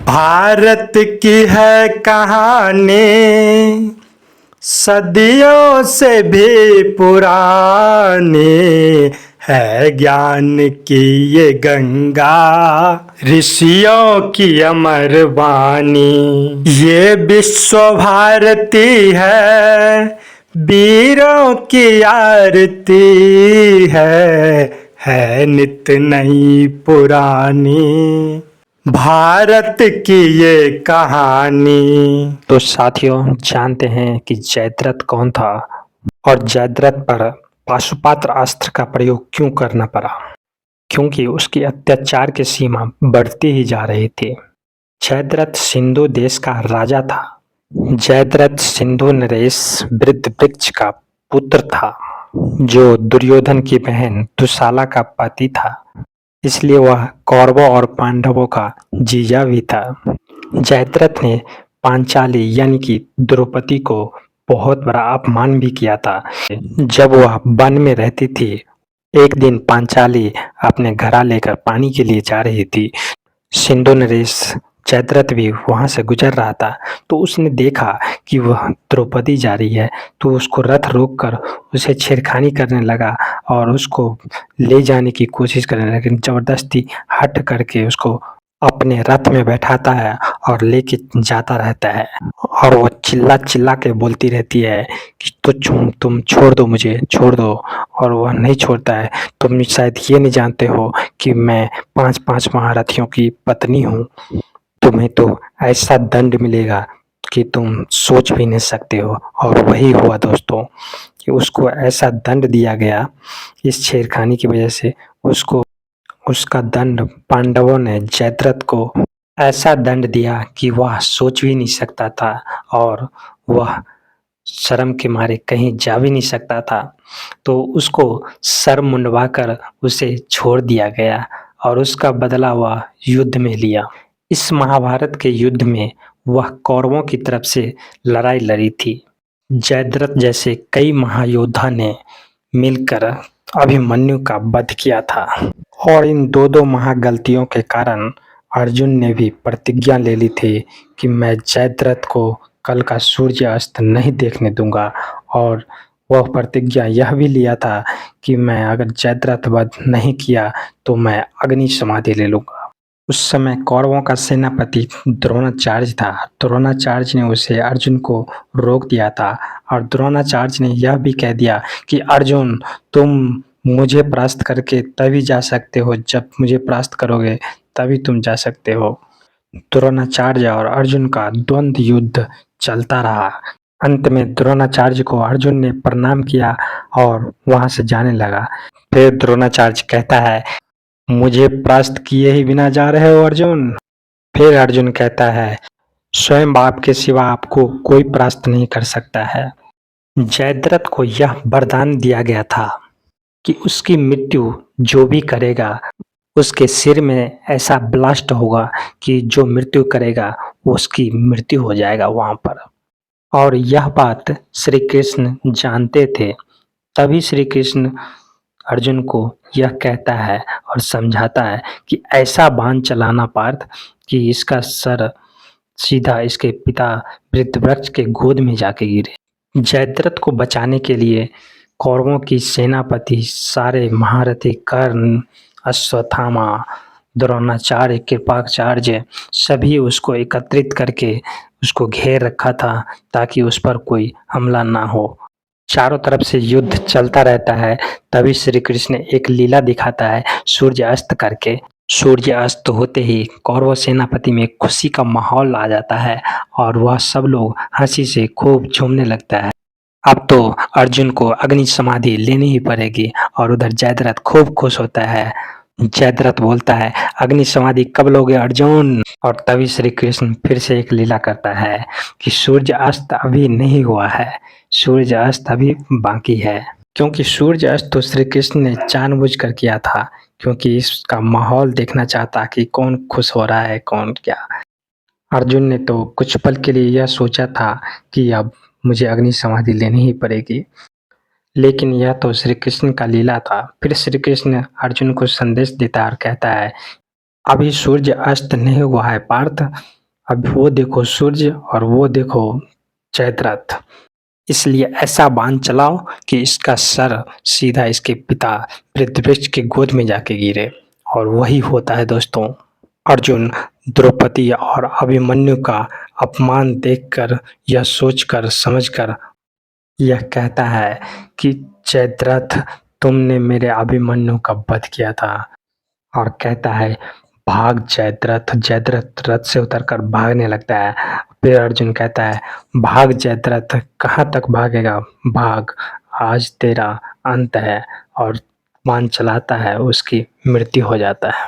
भारत की है कहानी सदियों से भी पुरानी है ज्ञान की ये गंगा ऋषियों की अमर वाणी। ये विश्व भारती है वीरों की आरती है नित नई पुरानी भारत की ये कहानी। तो साथियों, जानते हैं कि जयद्रथ कौन था और जयद्रथ पर पाशुपत्र अस्त्र का प्रयोग क्यों करना पड़ा? क्योंकि उसकी अत्याचार की सीमा बढ़ती ही जा रही थी। जयद्रथ सिंधु देश का राजा था। जयद्रथ सिंधु नरेश वृद्धवृक्ष का पुत्र था, जो दुर्योधन की बहन दुशाला का पति था। इसलिए वह कौरवों और पांडवों का जीजा भी था। जयद्रथ ने पांचाली यानी कि द्रौपदी को बहुत बड़ा अपमान भी किया था। जब वह वन में रहती थी, एक दिन पांचाली अपने घड़ा लेकर पानी के लिए जा रही थी। सिंधु नरेश जयद्रथ भी वहां से गुजर रहा था, तो उसने देखा कि वह द्रौपदी जा रही है, तो उसको रथ रोककर उसे छेड़खानी करने लगा और उसको ले जाने की कोशिश करने लगा, लेकिन जबरदस्ती हट करके उसको अपने रथ में बैठाता है और लेके जाता रहता है। और वो चिल्ला चिल्ला के बोलती रहती है कि तुम छोड़ दो, मुझे छोड़ दो। और वह नहीं छोड़ता है। तुम शायद ये नहीं जानते हो कि मैं 5-5 महारथियों की पत्नी हूँ। तुम्हें तो ऐसा दंड मिलेगा कि तुम सोच भी नहीं सकते हो। और वही हुआ दोस्तों, कि उसको ऐसा दंड दिया गया इस छेड़खानी की वजह से। उसका दंड पांडवों ने जयद्रथ को ऐसा दंड दिया कि वह सोच भी नहीं सकता था और वह शर्म के मारे कहीं जा भी नहीं सकता था। तो उसको सर मुंडवाकर उसे छोड़ दिया गया और उसका बदला वह युद्ध में लिया। इस महाभारत के युद्ध में वह कौरवों की तरफ से लड़ाई लड़ी थी। जयद्रथ जैसे कई महायोद्धा ने मिलकर अभिमन्यु का वध किया था। और इन दो महागलतियों के कारण अर्जुन ने भी प्रतिज्ञा ले ली थी कि मैं जयद्रथ को कल का सूर्य अस्त नहीं देखने दूंगा। और वह प्रतिज्ञा यह भी लिया था कि मैं अगर जयद्रथ वध नहीं किया तो मैं अग्नि समाधि ले लूंगा। उस समय कौरवों का सेनापति द्रोणाचार्य था। द्रोणाचार्य ने उसे अर्जुन को रोक दिया था और द्रोणाचार्य ने यह भी कह दिया कि अर्जुन, तुम मुझे परास्त करके तभी जा सकते हो, जब मुझे परास्त करोगे तभी तुम जा सकते हो। द्रोणाचार्य और अर्जुन का द्वंद्व युद्ध चलता रहा। अंत में द्रोणाचार्य को अर्जुन ने प्रणाम किया और वहां से जाने लगा। फिर द्रोणाचार्य कहता है, मुझे परास्त किए ही बिना जा रहे हो अर्जुन? फिर अर्जुन कहता है, स्वयं बाप के सिवा आपको कोई परास्त नहीं कर सकता है। जयद्रथ को यह वरदान दिया गया था कि उसकी मृत्यु जो भी करेगा उसके सिर में ऐसा ब्लास्ट होगा कि जो मृत्यु करेगा उसकी मृत्यु हो जाएगा वहां पर। और यह बात श्री कृष्ण जानते थे, तभी श्री कृष्ण अर्जुन को यह कहता है और समझाता है कि ऐसा बाण चलाना पार्थ कि इसका सर सीधा इसके पिता वृद्धवृक्ष के गोद में जाके गिरे। जयद्रथ को बचाने के लिए कौरवों की सेनापति सारे महारथी कर्ण, अश्वत्थामा, द्रोणाचार्य, कृपाचार्य सभी उसको एकत्रित करके उसको घेर रखा था ताकि उस पर कोई हमला ना हो। चारों तरफ से युद्ध चलता रहता है। तभी श्री कृष्ण एक लीला दिखाता है सूर्य अस्त करके। सूर्य अस्त होते ही कौरव सेनापति में खुशी का माहौल आ जाता है और वह सब लोग हंसी से खूब झूमने लगता है। अब तो अर्जुन को अग्नि समाधि लेनी ही पड़ेगी और उधर जयद्रथ खूब खुश होता है। जयद्रथ बोलता है, अग्नि समाधि कब लोगे अर्जुन? और तभी श्री कृष्ण फिर से एक लीला करता है कि सूर्य अस्त अभी नहीं हुआ है, सूर्य अस्त अभी बाकी है। क्योंकि सूर्य अस्त तो श्री कृष्ण ने जानबूझकर किया था, क्योंकि इसका माहौल देखना चाहता कि कौन खुश हो रहा है कौन क्या। अर्जुन ने तो कुछ पल के लिए यह सोचा था कि अब मुझे अग्नि समाधि लेनी ही पड़ेगी, लेकिन यह तो श्री कृष्ण का लीला था। फिर श्री कृष्ण अर्जुन को संदेश देता है और कहता है, अभी सूर्य अस्त नहीं हुआ है पार्थ, अब वो देखो सूर्य और वो देखो जयद्रथ। इसलिए ऐसा बाण चलाओ कि इसका सर सीधा इसके पिता पृथ्वी के गोद में जाके गिरे। और वही होता है दोस्तों। अर्जुन द्रौपदी और अभिमन्यु का अपमान देखकर, यह सोचकर समझकर यह कहता है कि जयद्रथ, तुमने मेरे अभिमन्यु का वध किया था। और कहता है भाग जयद्रथ। जयद्रथ रथ से उतरकर भागने लगता है। फिर अर्जुन कहता है भाग जयद्रथ, कहाँ तक भागेगा, भाग, आज तेरा अंत है। और बाण चलाता है, उसकी मृत्यु हो जाता है।